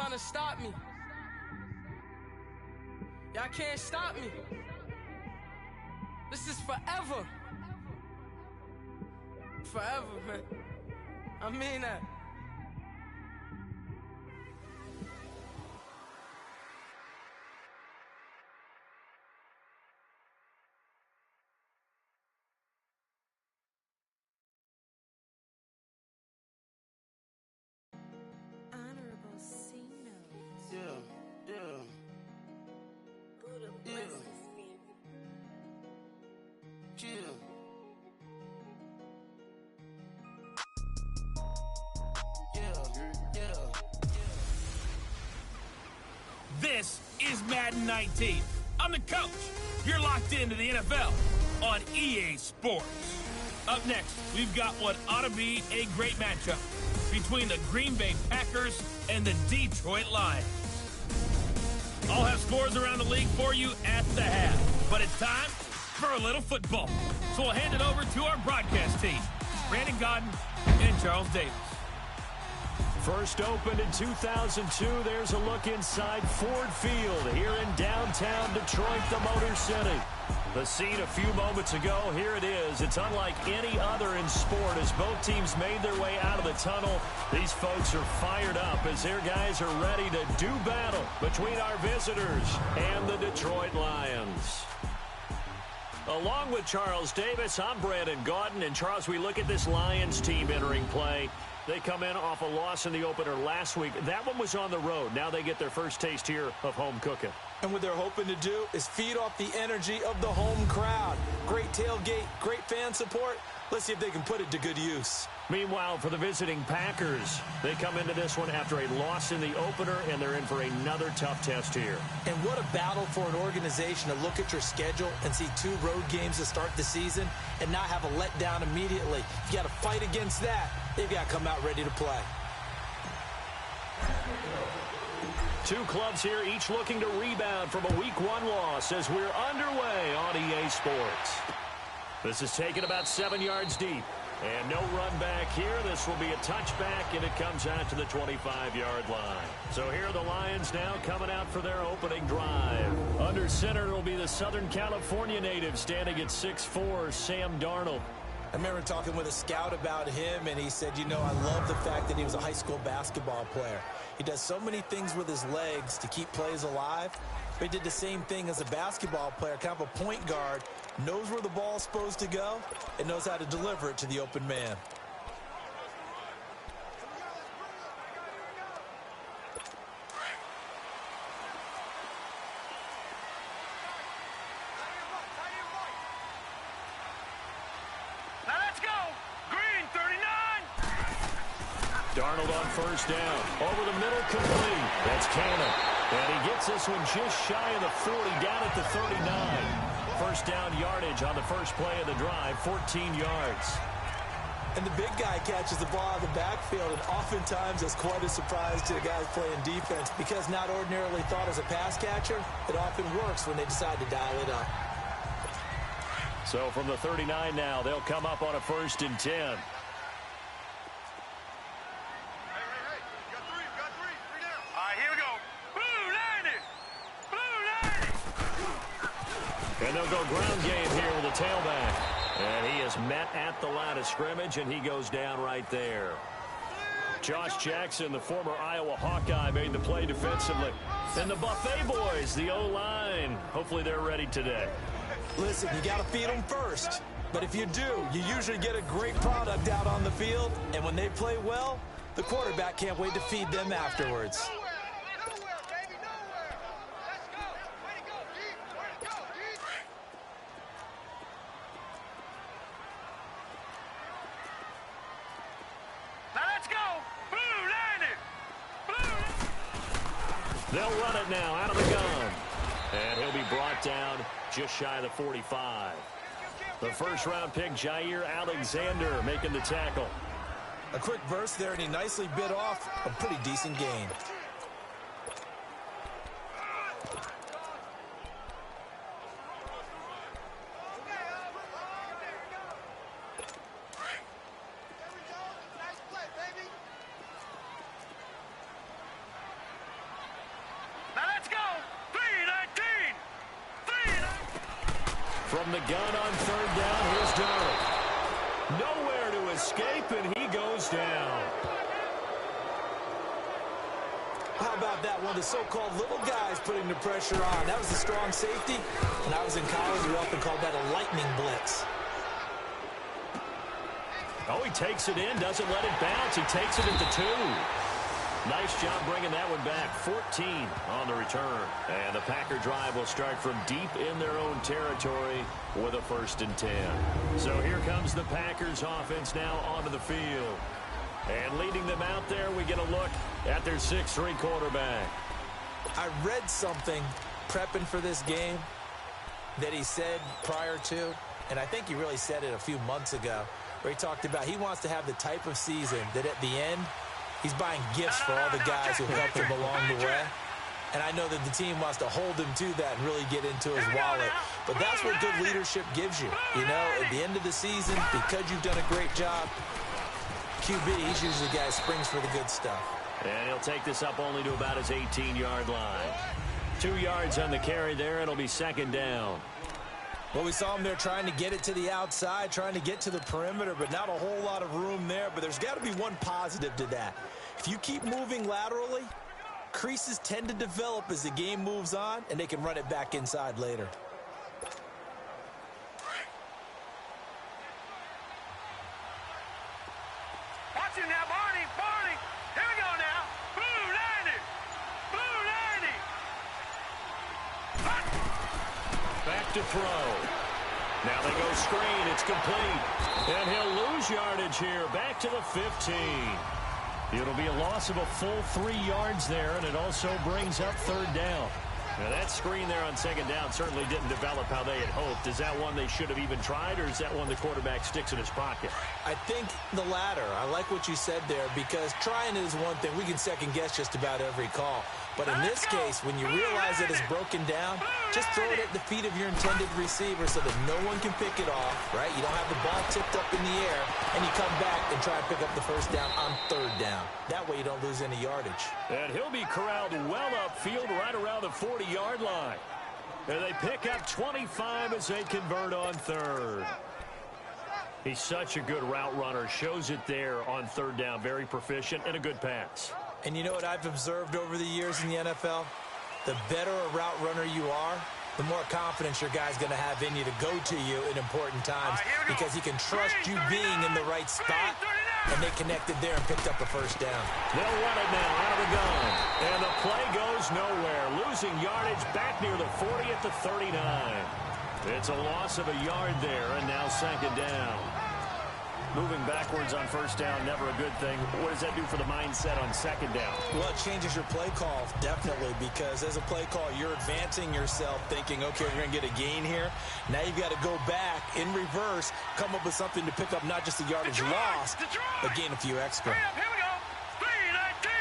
trying to stop me. Y'all can't stop me. This is forever. Forever, man. I mean that. This is Madden 19. I'm the coach. You're locked into the NFL on EA Sports. Up next, we've got what ought to be a great matchup between the Green Bay Packers and the Detroit Lions. I'll have scores around the league for you at the half, but it's time for a little football. So we'll hand it over to our broadcast team, Brandon Godden and Charles Davis. First opened in 2002, there's a look inside Ford Field here in downtown Detroit, the Motor City. The scene a few moments ago, here it is. It's unlike any other in sport as both teams made their way out of the tunnel. These folks are fired up as their guys are ready to do battle between our visitors and the Detroit Lions. Along with Charles Davis, I'm Brandon Gaudin. And Charles, we look at this Lions team entering play. They come in off a loss in the opener last week. That one was on the road. Now they get their first taste here of home cooking. And what they're hoping to do is feed off the energy of the home crowd. Great tailgate, great fan support. Let's see if they can put it to good use. Meanwhile, for the visiting Packers, they come into this one after a loss in the opener, and they're in for another tough test here. And what a battle for an organization to look at your schedule and see 2 road games to start the season and not have a letdown immediately. You got to fight against that. They've got to come out ready to play. 2 clubs here, each looking to rebound from a Week 1 loss as we're underway on EA Sports. This is taken about 7 yards deep. And no run back here. This will be a touchback, and it comes out to the 25-yard line. So here are the Lions now coming out for their opening drive. Under center will be the Southern California native standing at 6'4", Sam Darnold. I remember talking with a scout about him, and he said, you know, I love the fact that he was a high school basketball player. He does so many things with his legs to keep plays alive. But he did the same thing as a basketball player, kind of a point guard, knows where the ball's supposed to go, and knows how to deliver it to the open man. Now let's go! Green 39! Darnold on first down. Over the middle, complete. That's Cannon. And he gets this one just shy of the 40, down at the 39. First down yardage on the first play of the drive, 14 yards. And the big guy catches the ball out of the backfield, and oftentimes it's quite a surprise to the guys playing defense because not ordinarily thought as a pass catcher, it often works when they decide to dial it up. So from the 39 now, they'll come up on a 1st and 10. And they'll go ground game here with a tailback. And he is met at the line of scrimmage, and he goes down right there. Josh Jackson, the former Iowa Hawkeye, made the play defensively. And the Buffet boys, the O-line, hopefully they're ready today. Listen, you got to feed them first. But if you do, you usually get a great product out on the field. And when they play well, the quarterback can't wait to feed them afterwards. They'll run it now out of the gun. And he'll be brought down just shy of the 45. The first-round pick, Jair Alexander, making the tackle. A quick burst there, and he nicely bit off a pretty decent gain. From the gun on third down, here's Durham. Nowhere to escape, and he goes down. How about that one? The so-called little guys putting the pressure on. That was a strong safety. When I was in college, we often called that a lightning blitz. Oh, he takes it in, doesn't let it bounce. He takes it at the 2. Nice job bringing that one back. 14 on the return. And the Packer drive will start from deep in their own territory with a 1st and 10. So here comes the Packers offense now onto the field. And leading them out there, we get a look at their 6'3" quarterback. I read something prepping for this game that he said prior to, and I think he really said it a few months ago, where he talked about he wants to have the type of season that at the end, he's buying gifts for all the guys who helped him along the way. And I know that the team wants to hold him to that and really get into his wallet. But that's what good leadership gives you. You know, at the end of the season, because you've done a great job, QB, he's usually the guy who springs for the good stuff. And he'll take this up only to about his 18-yard line. 2 yards on the carry there. It'll be 2nd down. Well, we saw him there trying to get it to the outside, trying to get to the perimeter, but not a whole lot of room there. But there's got to be one positive to that. If you keep moving laterally, creases tend to develop as the game moves on, and they can run it back inside later. Watch him now, Barney, Barney. Here we go now. Blue 90. Blue 90. Back to throw. Now they go screen. It's complete. And he'll lose yardage here. Back to the 15. It'll be a loss of a full 3 yards there, and it also brings up 3rd down. Now that screen there on 2nd down certainly didn't develop how they had hoped. Is that one they should have even tried, or is that one the quarterback sticks in his pocket? I think the latter. I like what you said there, because trying it is one thing. We can second-guess just about every call. But in this case, when you realize that it's broken down, just throw it at the feet of your intended receiver so that no one can pick it off, right? You don't have the ball tipped up in the air, and you come back and try and pick up the 1st down on 3rd down. That way you don't lose any yardage. And he'll be corralled well upfield right around the 40-yard line. And they pick up 25 as they convert on 3rd. He's such a good route runner. Shows it there on 3rd down. Very proficient and a good pass. And you know what I've observed over the years in the NFL? The better a route runner you are, the more confidence your guy's going to have in you to go to you in important times, because he can trust you being in the right spot, and they connected there and picked up a 1st down. They'll run it now out of the gun. And the play goes nowhere. Losing yardage back near the 40 at the 39. It's a loss of a yard there, and now 2nd down. Moving backwards on 1st down, never a good thing. What does that do for the mindset on 2nd down? Well, it changes your play call, definitely, because as a play call, you're advancing yourself thinking, okay, we're going to get a gain here. Now you've got to go back in reverse, come up with something to pick up not just the yardage lost, but gain a few extra. Here we go. 319.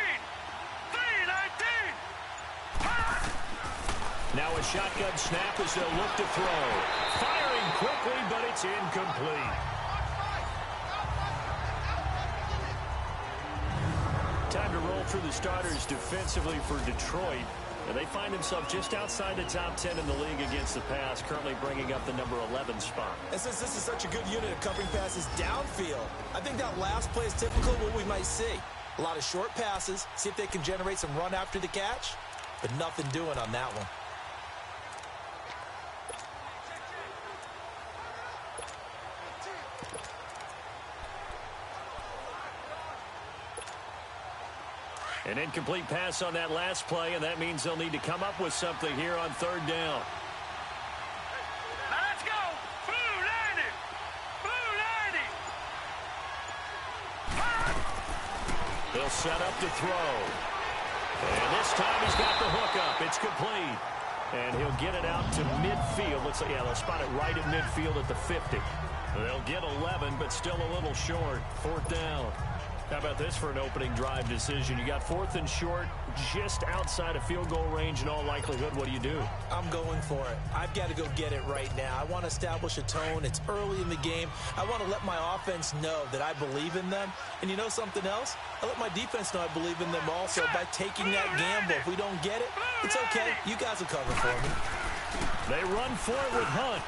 319. Now a shotgun snap as they'll look to throw. Firing quickly, but it's incomplete. Time to roll through the starters defensively for Detroit. And they find themselves just outside the top 10 in the league against the pass, currently bringing up the number 11 spot. And since this is such a good unit of covering passes downfield, I think that last play is typical of what we might see. A lot of short passes, see if they can generate some run after the catch, but nothing doing on that one. An incomplete pass on that last play, and that means they'll need to come up with something here on 3rd down. Now let's go. Blue 90. Blue 90. They'll set up to throw. And this time he's got the hook up. It's complete. And he'll get it out to midfield. Looks like, yeah, they'll spot it right at midfield at the 50. They'll get 11, but still a little short. 4th down. How about this for an opening drive decision? You got 4th and short, just outside of field goal range in all likelihood. What do? I'm going for it. I've got to go get it right now. I want to establish a tone. It's early in the game. I want to let my offense know that I believe in them. And you know something else? I let my defense know I believe in them also by taking that gamble. If we don't get it, it's okay. You guys will cover for me. They run for it with Hunt.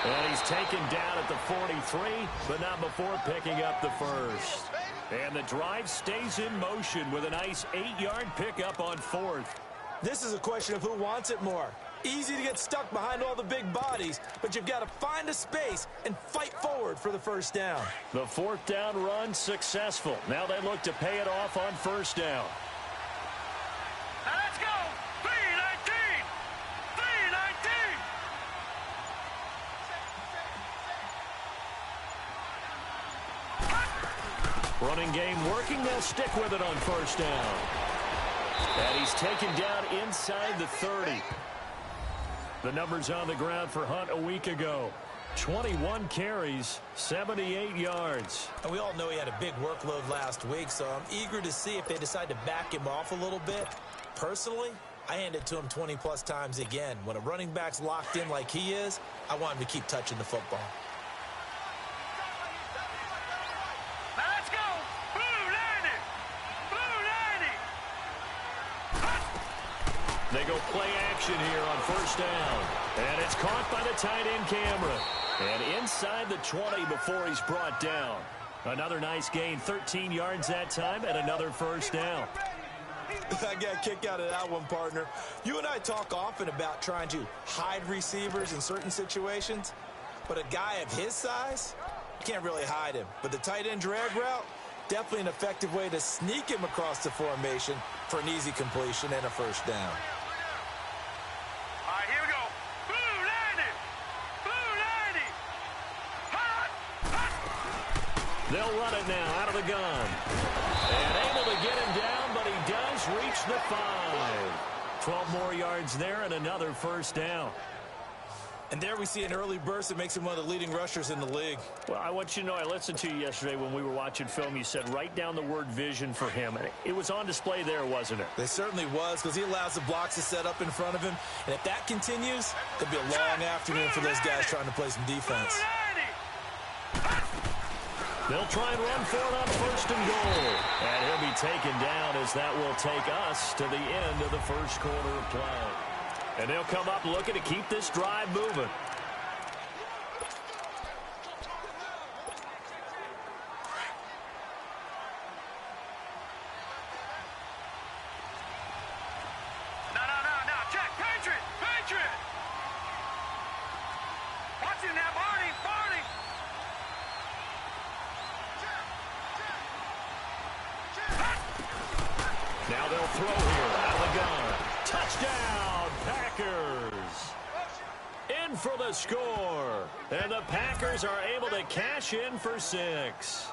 And he's taken down at the 43, but not before picking up the first. And the drive stays in motion with a nice 8-yard pickup on fourth. This is a question of who wants it more. Easy to get stuck behind all the big bodies, but you've got to find a space and fight forward for the first down. The fourth down run successful. Now they look to pay it off on first down. Now let's go. 3-19. 3-19. Running game working. They'll stick with it on first down. And he's taken down inside the 30. The numbers on the ground for Hunt a week ago. 21 carries, 78 yards. And we all know he had a big workload last week, so I'm eager to see if they decide to back him off a little bit. Personally, I hand it to him 20-plus times again. When a running back's locked in like he is, I want him to keep touching the football. Now let's go. Blue 90. Blue 90. They go play action here on first down. And it's caught by the tight end camera. And inside the 20 before he's brought down. Another nice gain, 13 yards that time, and another first down. I got a kick out of that one, partner. You and I talk often about trying to hide receivers in certain situations, but a guy of his size, you can't really hide him. But the tight end drag route, definitely an effective way to sneak him across the formation for an easy completion and a first down. All right, here we go. Blue 90. Blue 90. Hot. Hot. They'll run it now out of the gun. And able to get him down, but he does reach the 5. 12 more yards there and another first down. And there we see an early burst that makes him one of the leading rushers in the league. Well, I want you to know, I listened to you yesterday when we were watching film. You said write down the word vision for him. And it was on display there, wasn't it? It certainly was, because he allows the blocks to set up in front of him. And if that continues, it'll be a long afternoon for those guys trying to play some defense. They'll try and run for it on first and goal. And he'll be taken down as that will take us to the end of the first quarter of play. And they'll come up looking to keep this drive moving. No. Check. Patriot. Watch him now, Barney. Now they'll throw here out of the gun. Touchdown, Packers. In for the score. And the Packers are able to cash in for 6.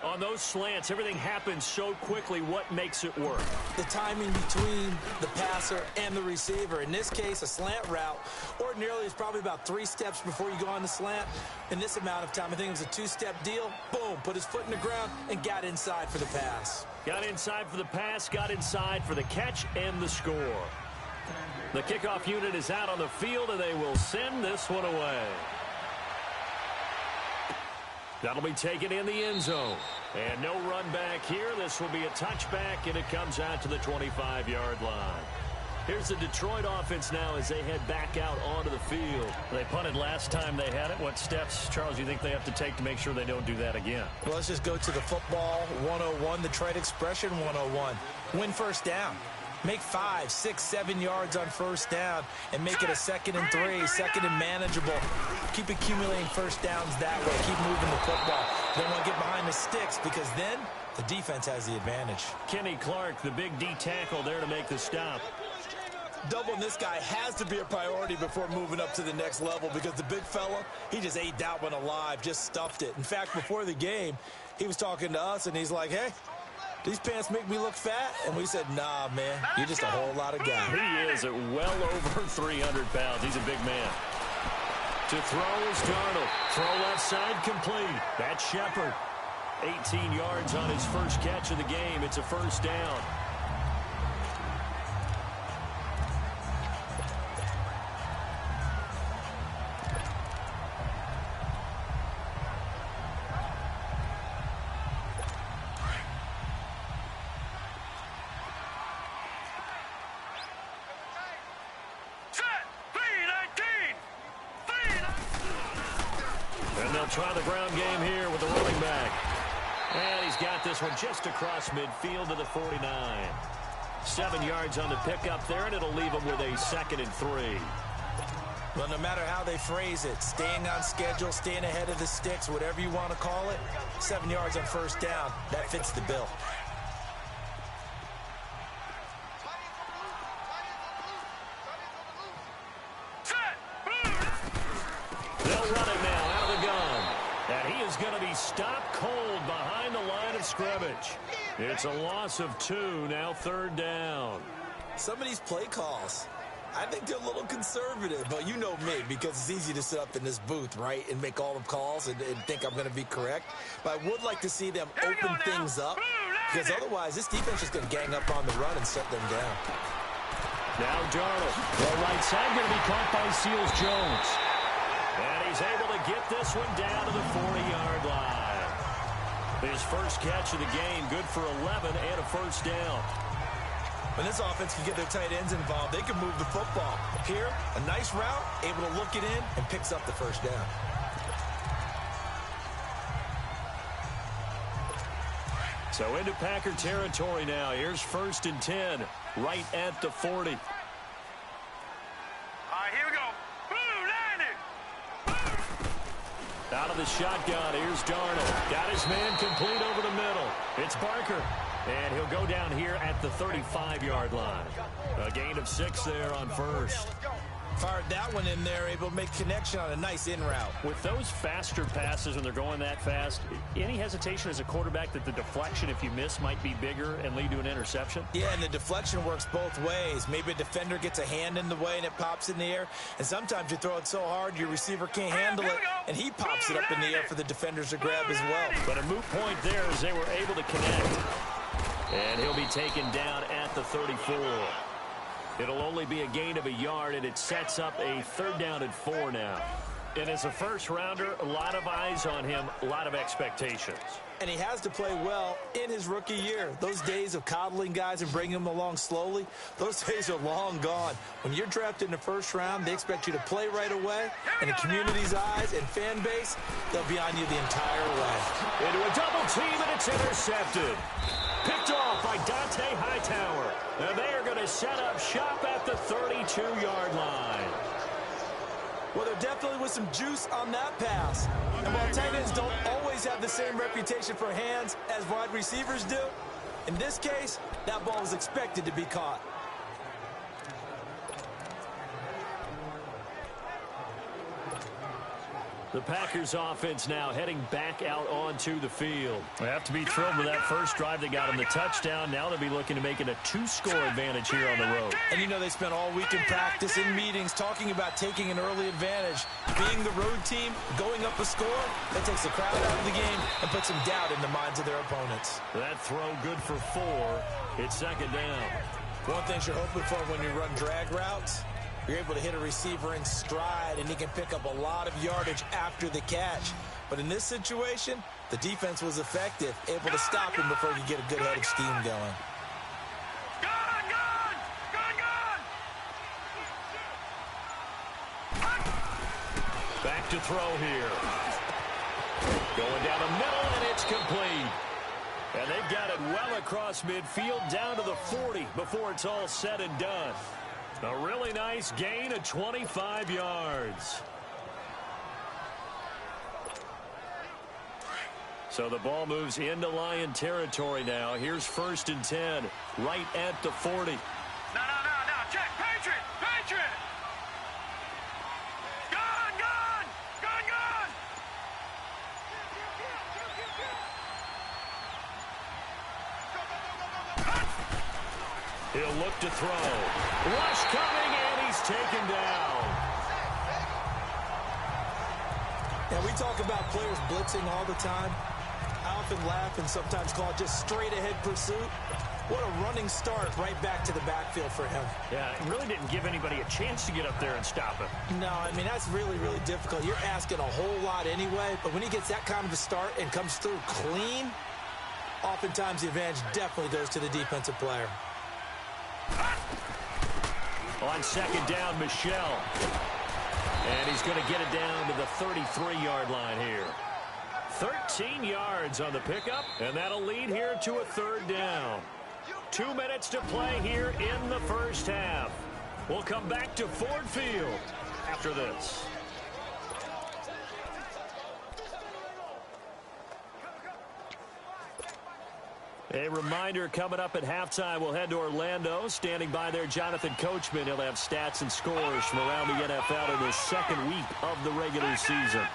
On those slants, everything happens so quickly. What makes it work? The timing between the passer and the receiver. In this case, a slant route ordinarily is probably about 3 steps before you go on the slant. In this amount of time, I think it was a 2-step deal. Boom, put his foot in the ground and got inside for the pass. Got inside for the pass, got inside for the catch and the score. The kickoff unit is out on the field, and they will send this one away. That'll be taken in the end zone. And no run back here. This will be a touchback, and it comes out to the 25-yard line. Here's the Detroit offense now as they head back out onto the field. They punted last time they had it. What steps, Charles, you think they have to take to make sure they don't do that again? Well, let's just go to the football 101, the trade expression 101. Win first down. Make 5, 6, 7 yards on first down and make it a 2nd and 3, 2nd and manageable. Keep accumulating first downs that way. Keep moving the football. Don't want to get behind the sticks because then the defense has the advantage. Kenny Clark, the big D tackle there to make the stop. Doubling this guy has to be a priority before moving up to the next level because the big fella, he just ate that one alive, just stuffed it. In fact, before the game, he was talking to us and he's like, hey, these pants make me look fat? And we said, nah, man, you're just a whole lot of guy. He is at well over 300 pounds. He's a big man. To throw is Darnold. Throw left side complete. That's Shepard. 18 yards on his first catch of the game. It's a first down. try the ground game here with the running back. And he's got this one just across midfield to the 49. 7 yards on the pickup there, and it'll leave him with a 2nd and 3. Well, no matter how they phrase it, staying on schedule, staying ahead of the sticks, whatever you want to call it, 7 yards on first down, that fits the bill. They'll run it now out of the gun. And he is going to be stopped cold behind the line of scrimmage. It's a loss of 2, now 3rd down. Some of these play calls, I think they're a little conservative, but you know me, because it's easy to sit up in this booth, right, and make all the calls and think I'm going to be correct. But I would like to see them open things up, because otherwise this defense is going to gang up on the run and shut them down. Now Darnold, the right side going to be caught by Seals-Jones. And he's able to get this one down to the 40-yard line. His first catch of the game, good for 11 and a first down. When this offense can get their tight ends involved, they can move the football. Here, a nice route, able to look it in, and picks up the first down. So into Packer territory now. Here's 1st and 10, right at the 40. All right, here we go. Out of the shotgun, here's Darnold. Got his man complete over the middle. It's Barker. And he'll go down here at the 35-yard line. A gain of 6 there on first. Fired that one in there, able to make connection on a nice in route. With those faster passes when they're going that fast, any hesitation as a quarterback that the deflection, if you miss, might be bigger and lead to an interception? Yeah, and the deflection works both ways. Maybe a defender gets a hand in the way and it pops in the air. And sometimes you throw it so hard your receiver can't handle it, and he pops it up in the air for the defenders to grab as well. But a moot point there as they were able to connect. And he'll be taken down at the 34. It'll only be a gain of a yard, and it sets up a 3rd down and 4 now. And as a first-rounder, a lot of eyes on him, a lot of expectations. And he has to play well in his rookie year. Those days of coddling guys and bringing them along slowly, those days are long gone. When you're drafted in the 1st round, they expect you to play right away. And the community's eyes and fan base, they'll be on you the entire way. Into a double team, and it's intercepted. Picked off by Dante Hightower. And they are going to set up shop at the 32-yard line. Well, there definitely was some juice on that pass. And while tight ends don't always have the same reputation for hands as wide receivers do, in this case, that ball was expected to be caught. The Packers offense now heading back out onto the field. They have to be thrilled with that first drive. They got him the touchdown. Now they'll be looking to make it a 2-score advantage here on the road. And you know they spent all week in practice, in meetings, talking about taking an early advantage. Being the road team, going up a score, that takes the crowd out of the game and puts some doubt in the minds of their opponents. That throw good for 4. It's 2nd down. One thing you're hoping for when you run drag routes, you're able to hit a receiver in stride, and he can pick up a lot of yardage after the catch. But in this situation, the defense was effective, able to stop him before he could get a good head of steam going. Back to throw here. Going down the middle, and it's complete. And they've got it well across midfield down to the 40 before it's all said and done. A really nice gain of 25 yards. So the ball moves into Lion territory now. Here's 1st and 10, right at the 40. No, check, Patriot! Gone! He'll look to throw. Rush coming, and he's taken down. Yeah, we talk about players blitzing all the time. I often laugh and sometimes call it just straight-ahead pursuit. What a running start right back to the backfield for him. Yeah, it really didn't give anybody a chance to get up there and stop him. No, I mean, that's really, really difficult. You're asking a whole lot anyway, but when he gets that kind of a start and comes through clean, oftentimes the advantage definitely goes to the defensive player. On 2nd down, Michelle. And he's going to get it down to the 33-yard line here. 13 yards on the pickup, and that'll lead here to a third down. 2 minutes to play here in the first half. We'll come back to Ford Field after this. A reminder, coming up at halftime, we'll head to Orlando. Standing by there, Jonathan Coachman. He'll have stats and scores from around the NFL in the second week of the regular season.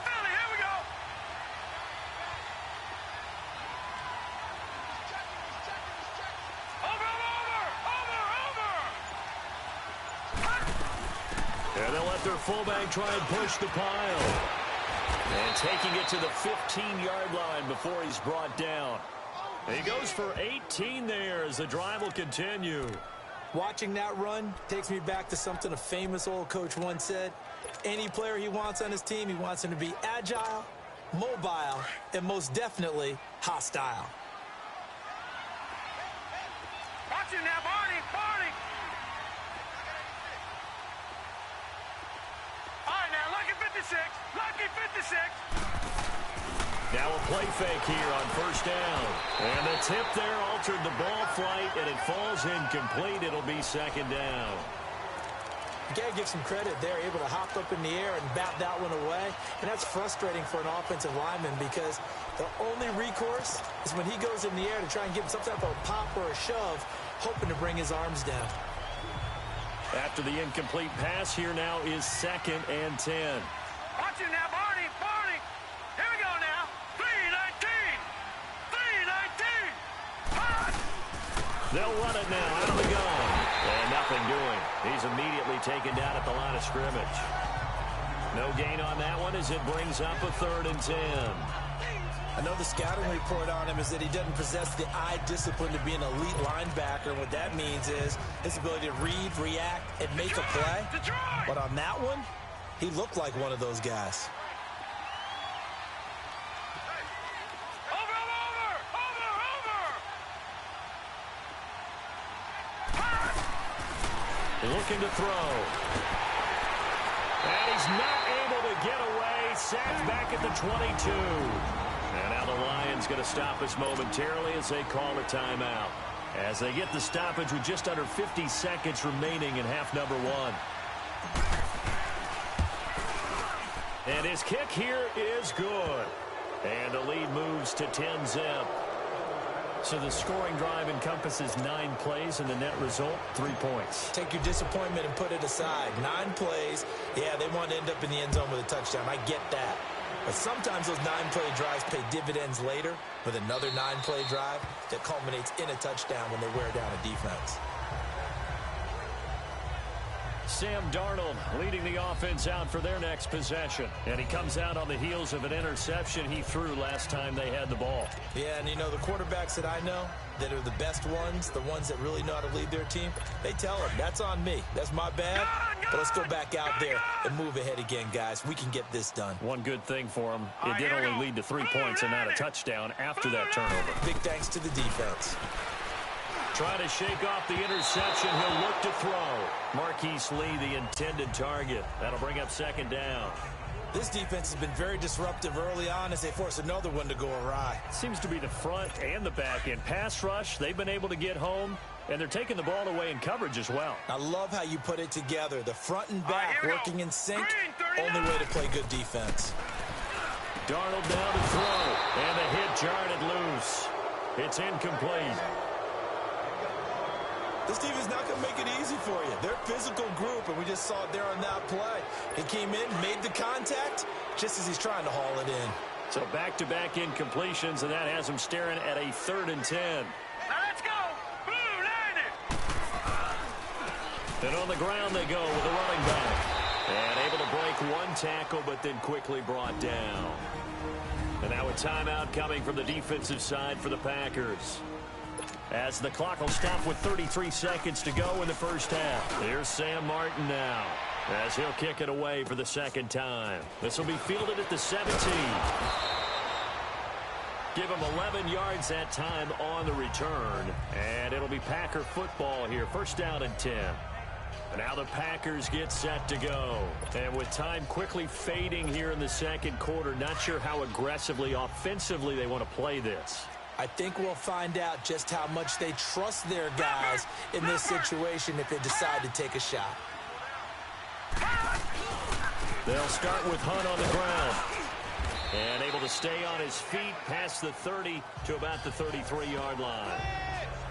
And they'll let their fullback try and push the pile. And taking it to the 15-yard line before he's brought down. He goes for 18 there as the drive will continue. Watching that run takes me back to something a famous old coach once said. Any player he wants on his team, he wants him to be agile, mobile, and most definitely hostile. Watch it now, Barney, Barney. All right, now, lucky 56, lucky 56. Now a play fake here on first down. And the tip there altered the ball flight, and it falls incomplete. It'll be second down. You got to give some credit. They're able to hop up in the air and bat that one away. And that's frustrating for an offensive lineman because the only recourse is when he goes in the air to try and give some type of pop or a shove, hoping to bring his arms down. After the incomplete pass, here now is 2nd and 10. Watch it now, Barney, Barney. Here we go now. 3-19. 3-19. They'll run it now out of the gun. And nothing doing. He's immediately taken down at the line of scrimmage. No gain on that one as it brings up a 3rd and 10. I know the scouting report on him is that he doesn't possess the eye discipline to be an elite linebacker. What that means is his ability to read, react, and make a play. But on that one, he looked like one of those guys. Looking to throw. And he's not able to get away. Sacked back at the 22. And now the Lions going to stop us momentarily as they call a timeout. As they get the stoppage with just under 50 seconds remaining in half number 1. And his kick here is good. And the lead moves to 10-zip. So the scoring drive encompasses 9 plays, and the net result, 3 points. Take your disappointment and put it aside. 9 plays. Yeah, they want to end up in the end zone with a touchdown. I get that. But sometimes those 9-play drives pay dividends later with another 9-play drive that culminates in a touchdown when they wear down a defense. Sam Darnold leading the offense out for their next possession. And he comes out on the heels of an interception he threw last time they had the ball. Yeah, and you know, the quarterbacks that I know that are the best ones, the ones that really know how to lead their team, they tell them, that's on me. That's my bad. But let's go back out there and move ahead again, guys. We can get this done. One good thing for him, it did only lead to 3 points and not a touchdown after that turnover. Big thanks to the defense. Trying to shake off the interception. He'll look to throw. Marquise Lee, the intended target. That'll bring up 2nd down. This defense has been very disruptive early on as they force another one to go awry. Seems to be the front and the back end. Pass rush, they've been able to get home, and they're taking the ball away in coverage as well. I love how you put it together. The front and back working in sync. Only way to play good defense. Darnold down to throw, and the hit jarred it loose. It's incomplete. This team is not going to make it easy for you. They're a physical group, and we just saw it there on that play. He came in, made the contact, just as he's trying to haul it in. So back-to-back incompletions, and that has him staring at a 3rd and 10. Now let's go. Blue 90. And on the ground they go with a running back. And able to break 1 tackle, but then quickly brought down. And now a timeout coming from the defensive side for the Packers. As the clock will stop with 33 seconds to go in the first half. Here's Sam Martin now as he'll kick it away for the 2nd time. This will be fielded at the 17. Give him 11 yards that time on the return. And it'll be Packer football here. 1st down and 10. Now the Packers get set to go. And with time quickly fading here in the second quarter, not sure how aggressively, offensively they want to play this. I think we'll find out just how much they trust their guys in this situation if they decide to take a shot. They'll start with Hunt on the ground. And able to stay on his feet past the 30 to about the 33-yard line.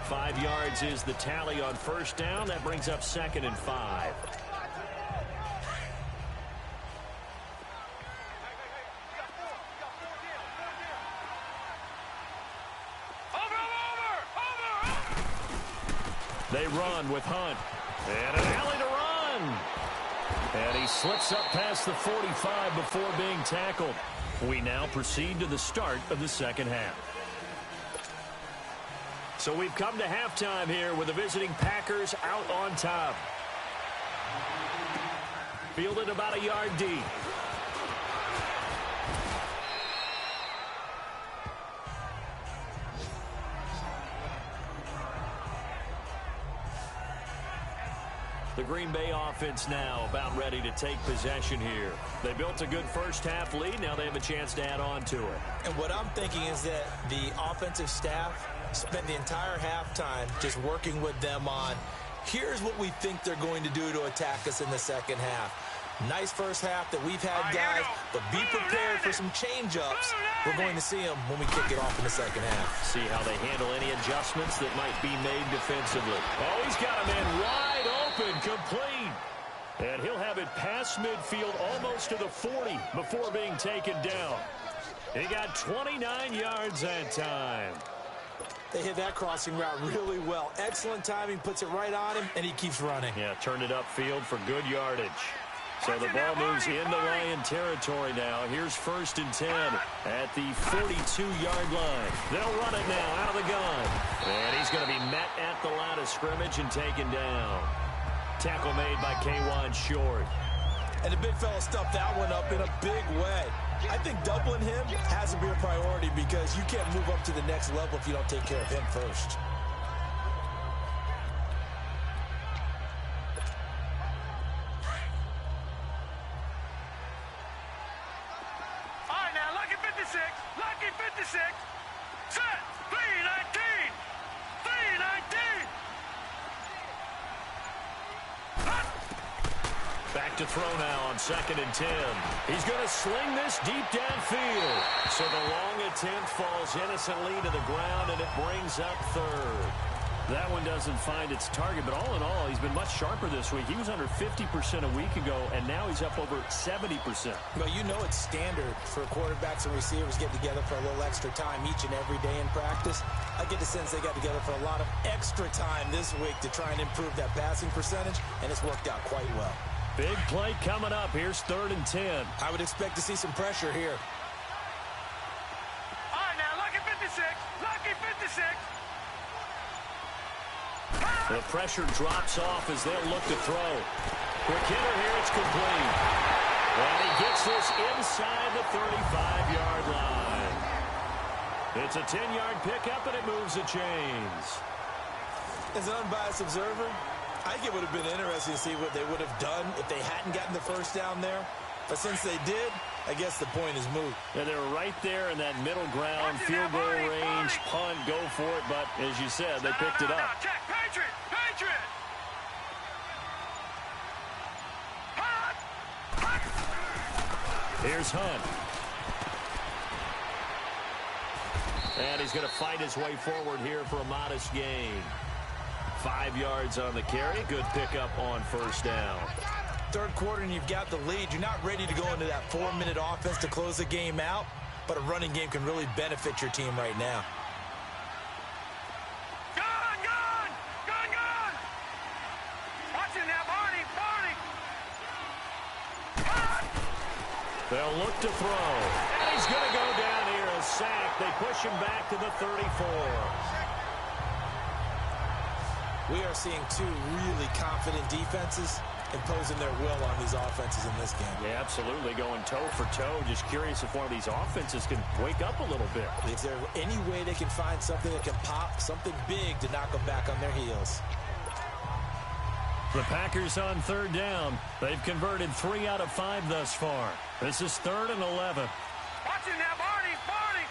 5 yards is the tally on first down. That brings up 2nd and 5. They run with Hunt. And an alley to run. And he slips up past the 45 before being tackled. We now proceed to the start of the second half. So we've come to halftime here with the visiting Packers out on top. Fielded about a yard deep. The Green Bay offense now about ready to take possession here. They built a good first half lead. Now they have a chance to add on to it. And what I'm thinking is that the offensive staff spent the entire halftime just working with them on, here's what we think they're going to do to attack us in the second half. Nice first half that we've had, guys, but be prepared for some change-ups. We're going to see them when we kick it off in the second half. See how they handle any adjustments that might be made defensively. Oh, he's got a man wide open, complete. And he'll have it past midfield almost to the 40 before being taken down. He got 29 yards that time. They hit that crossing route really well. Excellent timing, puts it right on him, and he keeps running. Yeah, turned it upfield for good yardage. So the ball moves into Lion territory now. Here's 1st and 10 at the 42-yard line. They'll run it now out of the gun. And he's going to be met at the line of scrimmage and taken down. Tackle made by K'Wan Short. And the big fella stuffed that one up in a big way. I think doubling him has to be a priority because you can't move up to the next level if you don't take care of him first. Lucky 56. Set. 319. 319. Back to throw now on 2nd and 10. He's going to sling this deep downfield. So the long attempt falls innocently to the ground, and it brings up 3rd. That one doesn't find its target, but all in all, he's been much sharper this week. He was under 50% a week ago, and now he's up over 70%. Well, you know it's standard for quarterbacks and receivers get together for a little extra time each and every day in practice. I get the sense they got together for a lot of extra time this week to try and improve that passing percentage, and it's worked out quite well. Big play coming up. Here's 3rd and 10. I would expect to see some pressure here. All right, now, Lucky 56. Lucky 56. The pressure drops off as they'll look to throw. Quick hitter here, it's complete. And he gets this inside the 35-yard line. It's a 10-yard pickup, and it moves the chains. As an unbiased observer, I think it would have been interesting to see what they would have done if they hadn't gotten the first down there. But since they did, I guess the point is moot. Yeah, they were right there in that middle ground, field goal range, punt, go for it. But as you said, they picked it up. Check, Patriot, Patriot. Here's Hunt. And he's going to fight his way forward here for a modest gain. 5 yards on the carry. Good pickup on first down. Third quarter and you've got the lead. You're not ready to go into that 4-minute offense to close the game out, but a running game can really benefit your team right now. Gone, gone, gone, gone. Watching that, Barney, Barney. They'll look to throw. And he's going to go down here, a sack. They push him back to the 34. We are seeing two really confident defenses imposing their will on these offenses in this game. Yeah, absolutely. Going toe for toe. Just curious if one of these offenses can wake up a little bit. Is there any way they can find something that can pop, something big to knock them back on their heels? The Packers on third down. They've converted 3 out of 5 thus far. This is 3rd and 11. Watch it now, Barney, Barney.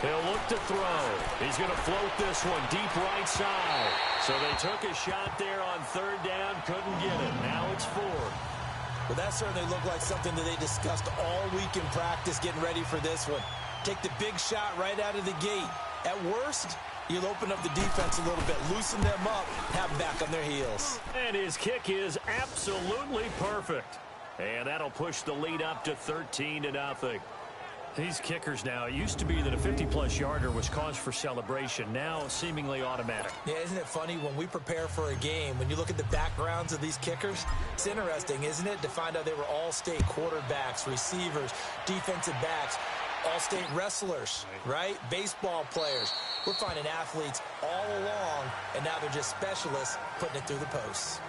He'll look to throw. He's going to float this one deep right side. So they took a shot there on 3rd down, couldn't get it. Now it's 4th. Well, that certainly looked like something that they discussed all week in practice getting ready for this one. Take the big shot right out of the gate. At worst, you'll open up the defense a little bit, loosen them up, have them back on their heels. And his kick is absolutely perfect. And that'll push the lead up to 13-0. These kickers now, it used to be that a 50-plus yarder was cause for celebration. Now, seemingly automatic. Yeah, isn't it funny when we prepare for a game, when you look at the backgrounds of these kickers, it's interesting, isn't it, to find out they were all-state quarterbacks, receivers, defensive backs, all-state wrestlers, right? Baseball players. We're finding athletes all along, and now they're just specialists putting it through the posts.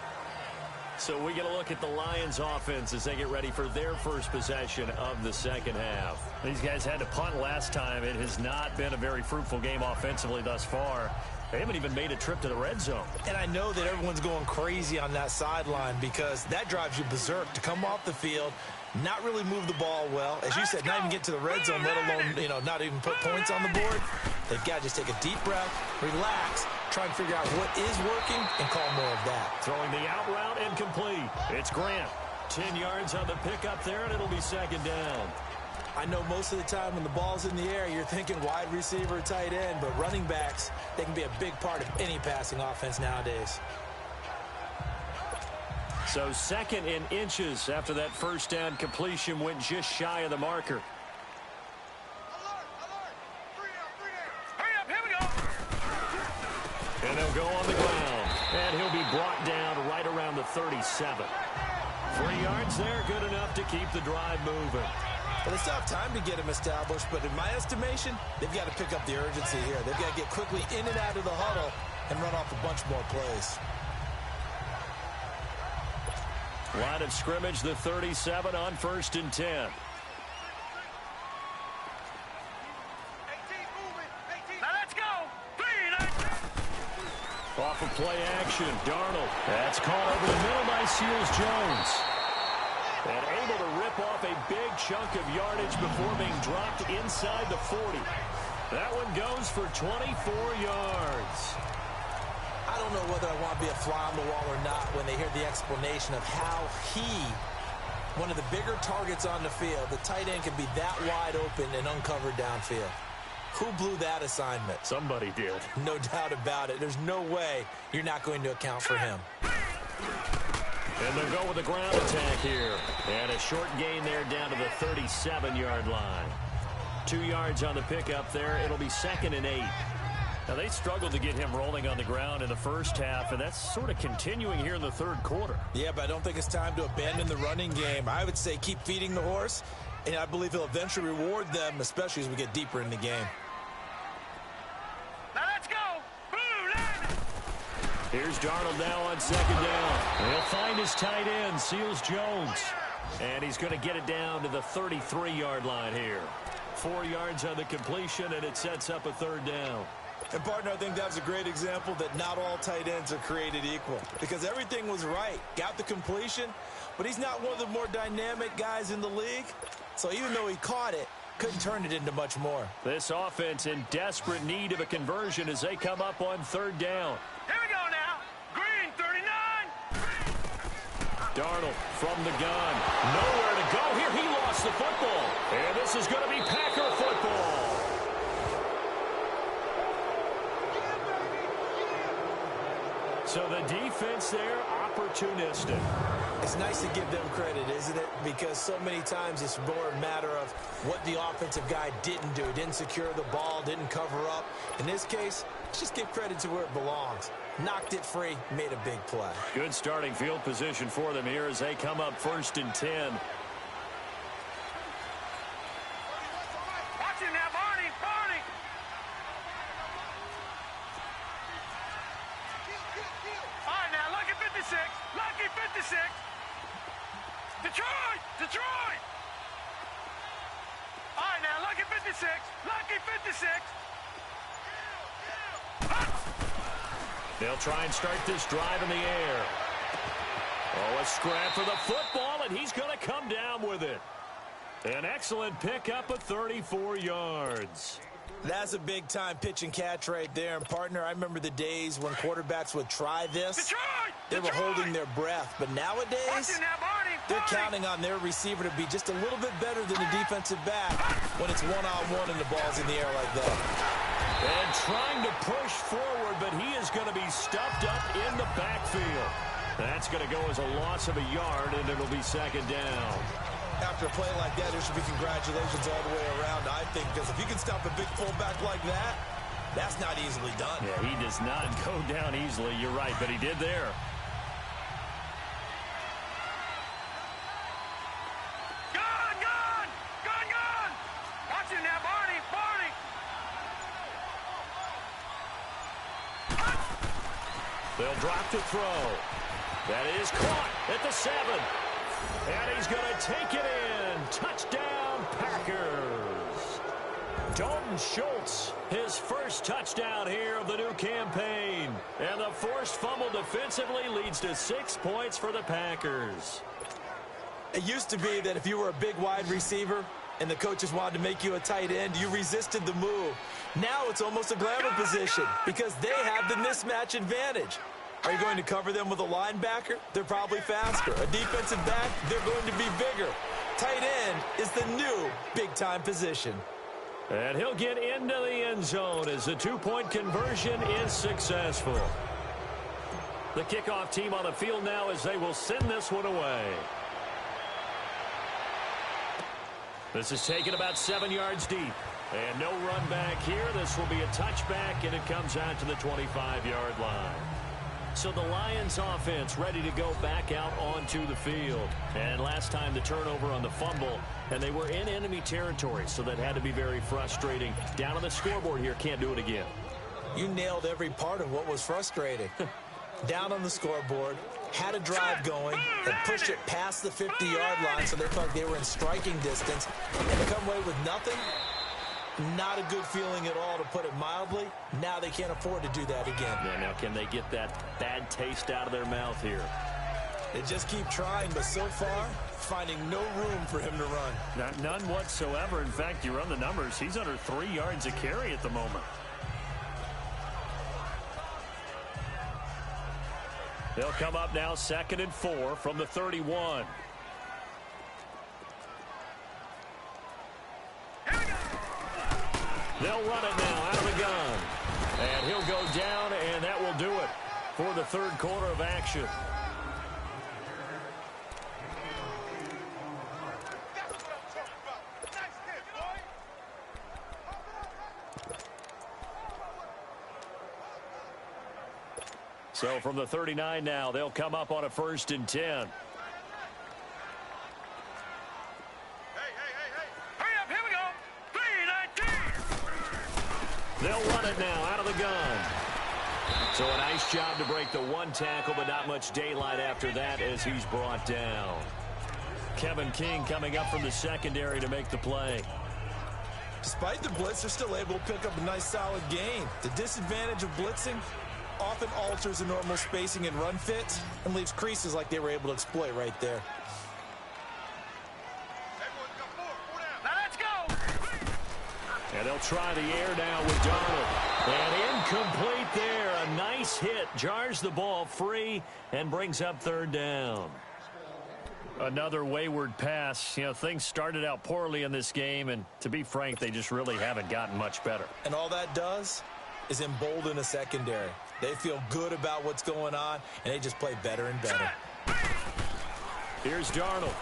So we get a look at the Lions offense as they get ready for their first possession of the second half. These guys had to punt last time. It has not been a very fruitful game offensively thus far. They haven't even made a trip to the red zone. And I know that everyone's going crazy on that sideline because that drives you berserk to come off the field, not really move the ball well. As you said, not even get to the red zone, let alone, not even put points on the board. They've got to just take a deep breath, relax, try and figure out what is working and call more of that. Throwing the out route incomplete. It's Grant. 10 yards on the pickup there, and it'll be second down. I know most of the time when the ball's in the air, you're thinking wide receiver, tight end, but running backs, they can be a big part of any passing offense nowadays. So 2nd and inches after that first down completion went just shy of the marker. Hurry up, here we go. And they'll go on the ground. And he'll be brought down right around the 37. 3 yards there, good enough to keep the drive moving. Well, they still have time to get him established, but in my estimation, they've got to pick up the urgency here. They've got to get quickly in and out of the huddle and run off a bunch more plays. Line of scrimmage, the 37 on 1st and 10. Now let's go. Off of play action, Darnold. That's caught over the middle by Seals-Jones. And able to rip off a big chunk of yardage before being dropped inside the 40. That one goes for 24 yards. I don't know whether I want to be a fly on the wall or not when they hear the explanation of how one of the bigger targets on the field, the tight end can be that wide open and uncovered downfield. Who blew that assignment? Somebody did. No doubt about it. There's no way you're not going to account for him. And they'll go with a ground attack here. And a short gain there down to the 37-yard line. 2 yards on the pickup there. It'll be 2nd and 8. Now, they struggled to get him rolling on the ground in the first half, and that's sort of continuing here in the third quarter. Yeah, but I don't think it's time to abandon the running game. I would say keep feeding the horse, and I believe he'll eventually reward them, especially as we get deeper in the game. Now let's go. Here's Darnold now on 2nd down. He'll find his tight end, Seals-Jones. And he's going to get it down to the 33-yard line here. 4 yards on the completion, and it sets up a 3rd down. And, partner, I think that was a great example that not all tight ends are created equal because everything was right. Got the completion, but he's not one of the more dynamic guys in the league. So even though he caught it, couldn't turn it into much more. This offense in desperate need of a conversion as they come up on 3rd down. Here we go now. Green, 39. Darnold from the gun. Nowhere to go here. He lost the football. And this is going to be Packer football. So the defense there, opportunistic. It's nice to give them credit, isn't it? Because so many times it's more a matter of what the offensive guy didn't do. Didn't secure the ball, didn't cover up. In this case, let's just give credit to where it belongs. Knocked it free, made a big play. Good starting field position for them here as they come up 1st and 10. Watch him now, Barney, Barney. All right, now, lucky 56. Lucky 56. Detroit, Detroit. All right, now, lucky 56. 56. Lucky 56. They'll try and start this drive in the air. Oh, a scrap for the football, and he's going to come down with it. An excellent pickup of 34 yards. That's a big-time pitch and catch right there. And, partner, I remember the days when quarterbacks would try this. They were holding their breath. But nowadays, they're counting on their receiver to be just a little bit better than the defensive back when it's one-on-one and the ball's in the air like that. And trying to push forward, but he is going to be stuffed up in the backfield. That's going to go as a loss of a yard, and it'll be second down. After a play like that, there should be congratulations all the way around, I think, because if you can stop a big fullback like that, that's not easily done. Yeah, he does not go down easily. You're right, but he did there. Gone, gone! Gone, gone! Watch it now, Barney! Barney! They'll drop to throw. That is caught at the 7. And he's going to take it in. Touchdown, Packers. Dalton Schultz, his first touchdown here of the new campaign. And the forced fumble defensively leads to 6 points for the Packers. It used to be that if you were a big wide receiver and the coaches wanted to make you a tight end, you resisted the move. Now it's almost a glamour position because they have the mismatch advantage. Are you going to cover them with a linebacker? They're probably faster. A defensive back? They're going to be bigger. Tight end is the new big-time position. And he'll get into the end zone as the two-point conversion is successful. The kickoff team on the field now as they will send this one away. This is taken about 7 yards deep. And no run back here. This will be a touchback, and it comes out to the 25-yard line. So the Lions offense ready to go back out onto the field. And last time the turnover on the fumble, and they were in enemy territory, so that had to be very frustrating. Down on the scoreboard here, can't do it again. You nailed every part of what was frustrating. Down on the scoreboard, had a drive going, and pushed it past the 50-yard line so they felt like they were in striking distance, and to come away with nothing, not a good feeling at all, to put it mildly. Now they can't afford to do that again. Yeah, now can they get that bad taste out of their mouth here? They just keep trying, but so far, finding no room for him to run. None whatsoever. In fact, you run the numbers, he's under 3 yards a carry at the moment. They'll come up now 2nd and 4 from the 31. They'll run it now out of the gun. And he'll go down, and that will do it for the third quarter of action. So from the 39 now, they'll come up on a 1st and 10. They'll run it now out of the gun. So a nice job to break the one tackle, but not much daylight after that as he's brought down. Kevin King coming up from the secondary to make the play. Despite the blitz, they're still able to pick up a nice solid gain. The disadvantage of blitzing often alters the normal spacing and run fits and leaves creases like they were able to exploit right there. And they'll try the air now with Darnold. And incomplete there. A nice hit. Jars the ball free and brings up 3rd down. Another wayward pass. You know, things started out poorly in this game, and to be frank, they just really haven't gotten much better. And all that does is embolden a secondary. They feel good about what's going on, and they just play better and better. Here's Darnold.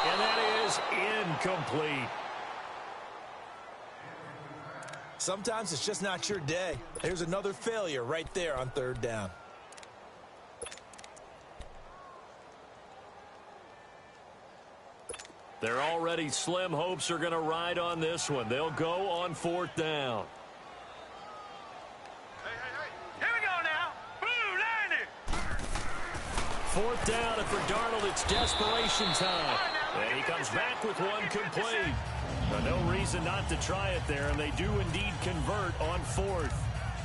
And that is incomplete. Sometimes it's just not your day. Here's another failure right there on 3rd down. They're already slim hopes are going to ride on this one. They'll go on 4th down. Here we go now. Blue 90. 4th down, and for Darnold, it's desperation time. And he comes back with one complete. No reason not to try it there, and they do indeed convert on fourth.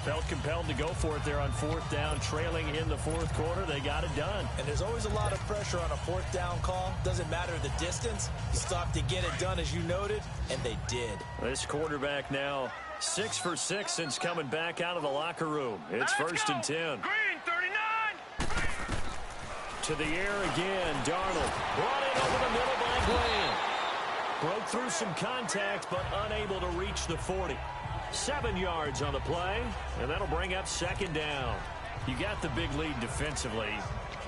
Felt compelled to go for it there on fourth down, trailing in the fourth quarter. They got it done. And there's always a lot of pressure on a fourth down call. Doesn't matter the distance. You stop to get it done, as you noted, and they did. This quarterback now 6 for 6 since coming back out of the locker room. It's first and 10. Green, 39. To the air again. Darnold brought in over the middle by Glenn. Broke through some contact, but unable to reach the 40. 7 yards on the play, and that'll bring up second down. You got the big lead defensively.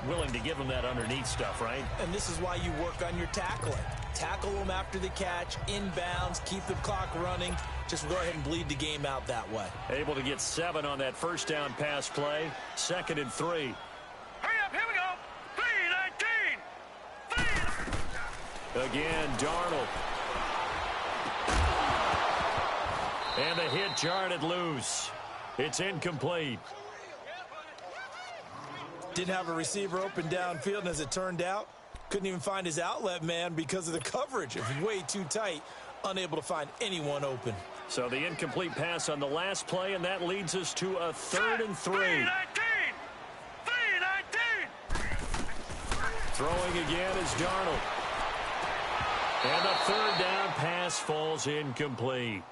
Willing to give them that underneath stuff, right? And this is why you work on your tackling. Tackle them after the catch, inbounds, keep the clock running. Just go ahead and bleed the game out that way. Able to get 7 on that first down pass play. Second and 3. Hurry up, here we go. 3-19. Again, Darnold. And the hit jarred it loose. It's incomplete. Didn't have a receiver open downfield, and as it turned out, couldn't even find his outlet man because of the coverage. It was way too tight, unable to find anyone open. So the incomplete pass on the last play, and that leads us to a 3rd and 3. 3-19. Throwing again is Darnold. And the third down pass falls incomplete.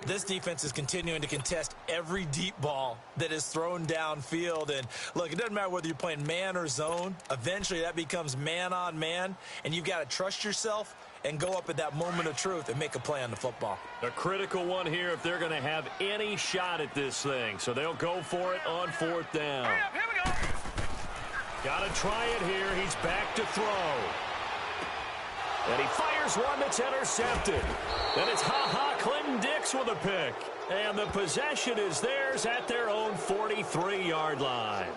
This defense is continuing to contest every deep ball that is thrown downfield. And look, it doesn't matter whether you're playing man or zone. Eventually that becomes man on man, and you've got to trust yourself and go up at that moment of truth and make a play on the football. A critical one here if they're going to have any shot at this thing. So they'll go for it on 4th down. Hurry up, here we go. Got to try it here. He's back to throw. And he fires one that's intercepted. And it's Clinton Dix with a pick. And the possession is theirs at their own 43-yard line.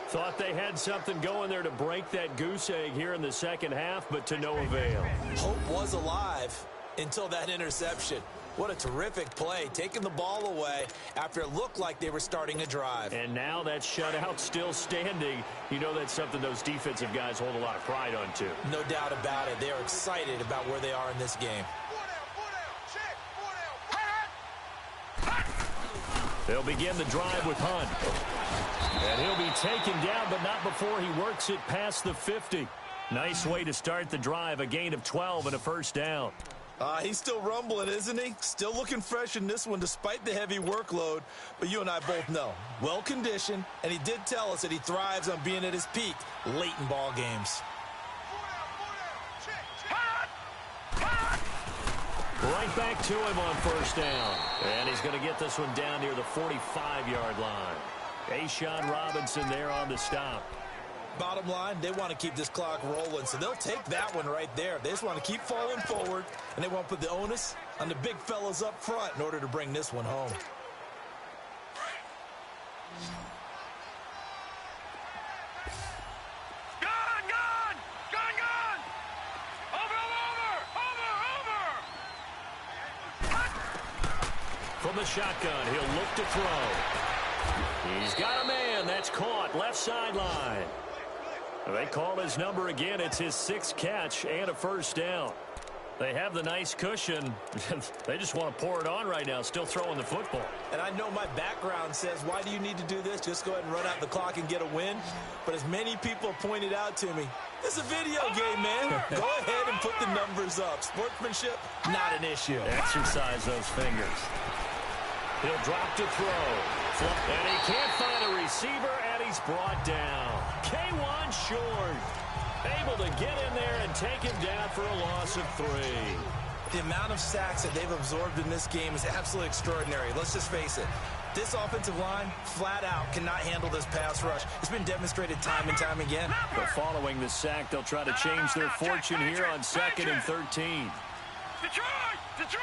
Thought they had something going there to break that goose egg here in the second half, but to no avail. Hope was alive until that interception. What a terrific play, taking the ball away after it looked like they were starting a drive. And now that shutout still standing. You know that's something those defensive guys hold a lot of pride on, too. No doubt about it. They are excited about where they are in this game. They'll begin the drive with Hunt. And he'll be taken down, but not before he works it past the 50. Nice way to start the drive, a gain of 12 and a first down. He's still rumbling, isn't he? Still looking fresh in this one despite the heavy workload. But you and I both know, well-conditioned, and he did tell us that he thrives on being at his peak late in ball games. Right back to him on first down. And he's going to get this one down near the 45-yard line. A'Shawn Robinson there on the stop. Bottom line, they want to keep this clock rolling, so they'll take that one right there. They just want to keep falling forward, and they want to put the onus on the big fellas up front in order to bring this one home. Gone, gone! Gone, gone! Over! From the shotgun, he'll look to throw. He's got a man. That's caught. Left sideline. They call his number again. It's his 6th catch and a first down. They have the nice cushion. They just want to pour it on right now, still throwing the football. And I know my background says, why do you need to do this? Just go ahead and run out the clock and get a win. But as many people pointed out to me, it's a video game, man. Go ahead and put the numbers up. Sportsmanship, not an issue. Exercise those fingers. He'll drop to throw. And he can't find a receiver, and he's brought down. K1 short. Able to get in there and take him down for a loss of 3. The amount of sacks that they've absorbed in this game is absolutely extraordinary. Let's just face it. This offensive line, flat out, cannot handle this pass rush. It's been demonstrated time and time again. But following the sack, they'll try to change their fortune here on 2nd and 13. Detroit! Detroit!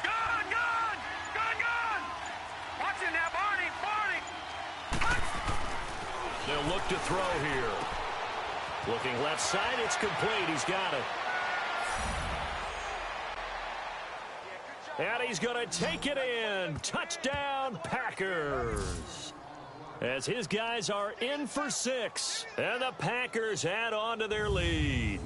Gone, gone! Gone, gone! Watch it now, Barney! Barney! They'll look to throw here. Looking left side, it's complete. He's got it. And he's going to take it in. Touchdown, Packers. as his guys are in for 6, and the Packers add on to their lead.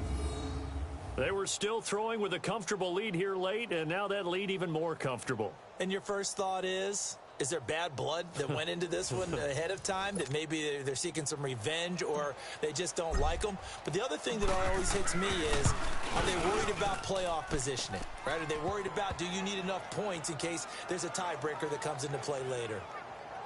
They were still throwing with a comfortable lead here late, and now that lead even more comfortable. And your first thought is there bad blood that went into this one ahead of time, that maybe they're seeking some revenge or they just don't like them? But the other thing that always hits me is, are they worried about playoff positioning, right? Are they worried about, do you need enough points in case there's a tiebreaker that comes into play later?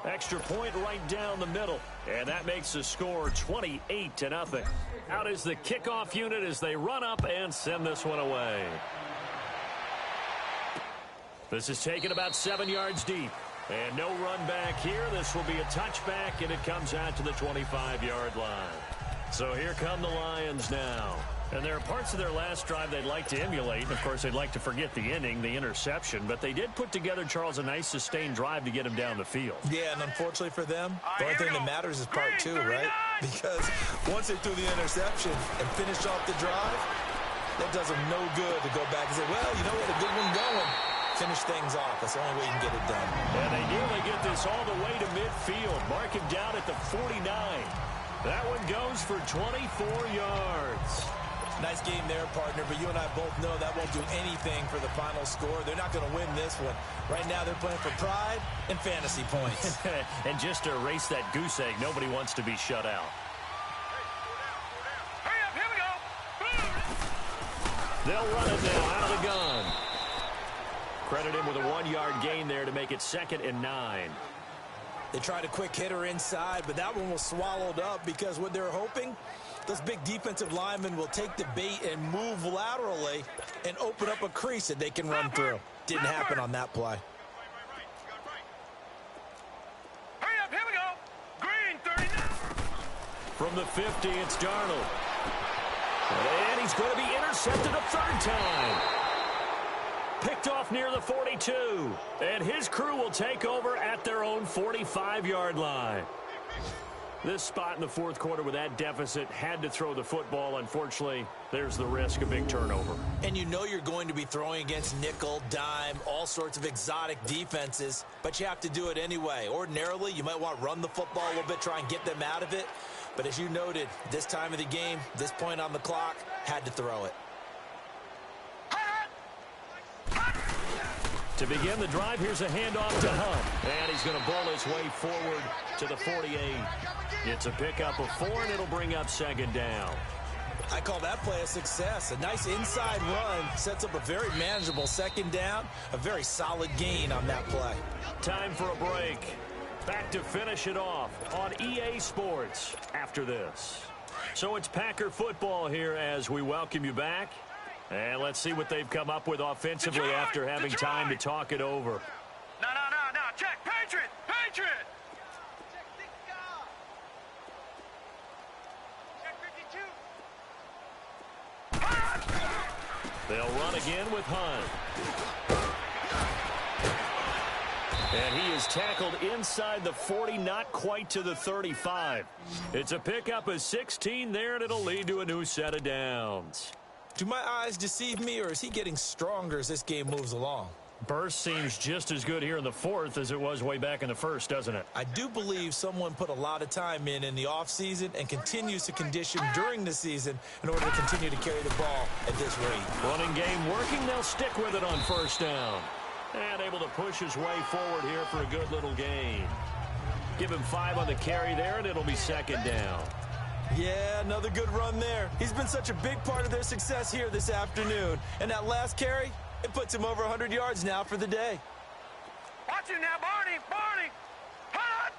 Extra point right down the middle, and that makes the score 28-0. Out is the kickoff unit as they run up and send this one away. This is taken about 7 yards deep. And no run back here. This will be a touchback, and it comes out to the 25-yard line. So here come the Lions now. And there are parts of their last drive they'd like to emulate. Of course, they'd like to forget the ending, the interception. But they did put together, Charles, a nice sustained drive to get him down the field. Yeah, and unfortunately for them, the only thing that matters is part 2, right? Because once they threw the interception and finished off the drive, that does them no good to go back and say, well, you know what, a good one going. Finish things off. That's the only way you can get it done. And they nearly get this all the way to midfield. Mark him down at the 49. That one goes for 24 yards. Nice game there, partner, but you and I both know that won't do anything for the final score. They're not going to win this one. Right now they're playing for pride and fantasy points. And just to erase that goose egg, nobody wants to be shut out. Hurry up, here we go. They'll run it now out of the gun. Credit him with a 1-yard gain there to make it 2nd and 9. They tried a quick hitter inside, but that one was swallowed up because what they're hoping, those big defensive linemen will take the bait and move laterally and open up a crease that they can run through. Didn't happen on that play. Hurry up, here we go. Green, 39. From the 50, it's Darnold. And he's going to be intercepted a 3rd time. Picked off near the 42. And his crew will take over at their own 45-yard line. This spot in the 4th quarter with that deficit had to throw the football. Unfortunately, there's the risk of big turnover. And you know you're going to be throwing against nickel, dime, all sorts of exotic defenses, but you have to do it anyway. Ordinarily, you might want to run the football a little bit, try and get them out of it. But as you noted, this time of the game, this point on the clock, had to throw it. To begin the drive, here's a handoff to Hunt. And he's going to bowl his way forward to the 48. It's a pickup of 4, and it'll bring up 2nd down. I call that play a success. A nice inside run sets up a very manageable 2nd down. A very solid gain on that play. Time for a break. Back to finish it off on EA Sports after this. So it's Packer football here as we welcome you back. And let's see what they've come up with offensively after having time to talk it over. No. Check. Patriot. Check 52. They'll run again with Hunt. And he is tackled inside the 40, not quite to the 35. It's a pickup of 16 there, and it'll lead to a new set of downs. Do my eyes deceive me, or is he getting stronger as this game moves along? Burst seems just as good here in the 4th as it was way back in the 1st, doesn't it? I do believe someone put a lot of time in the offseason and continues to condition during the season in order to continue to carry the ball at this rate. Running game working. They'll stick with it on 1st down. And able to push his way forward here for a good little gain. Give him 5 on the carry there, and it'll be 2nd down. Yeah, another good run there. He's been such a big part of their success here this afternoon. And that last carry, it puts him over 100 yards now for the day. Watch him now, Barney. Hot.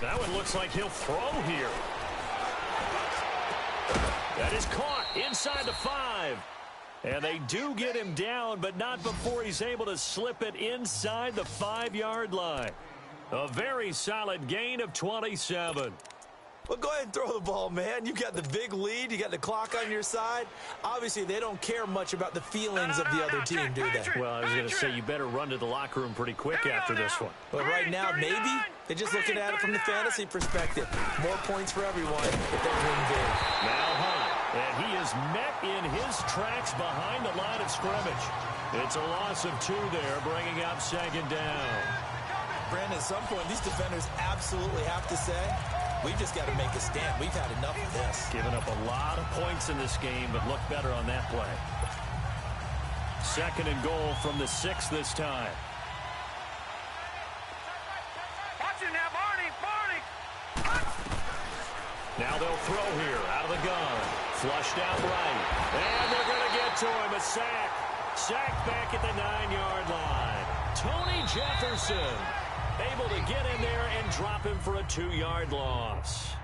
That one looks like he'll throw here. That is caught inside the 5. And they do get him down, but not before he's able to slip it inside the 5-yard line. A very solid gain of 27. Well, go ahead and throw the ball, man. You got the big lead. You got the clock on your side. Obviously, they don't care much about the feelings of the other team, do they? Well, I was going to say, you better run to the locker room pretty quick after this one. But right now, maybe they're just looking at it from the fantasy perspective. More points for everyone if they win big. Now Hunt, and he is met in his tracks behind the line of scrimmage. It's a loss of 2 there, bringing up 2nd down. Brandon, at some point, these defenders absolutely have to say, we've just got to make a stand. We've had enough of this. Giving up a lot of points in this game, but look better on that play. 2nd and goal from the 6 this time. Watch it now, Barney. Now they'll throw here out of the gun. Flushed out right. And they're going to get to him. A sack. Sacked back at the 9-yard line. Tony Jefferson able to get in there and drop him for a 2-yard loss.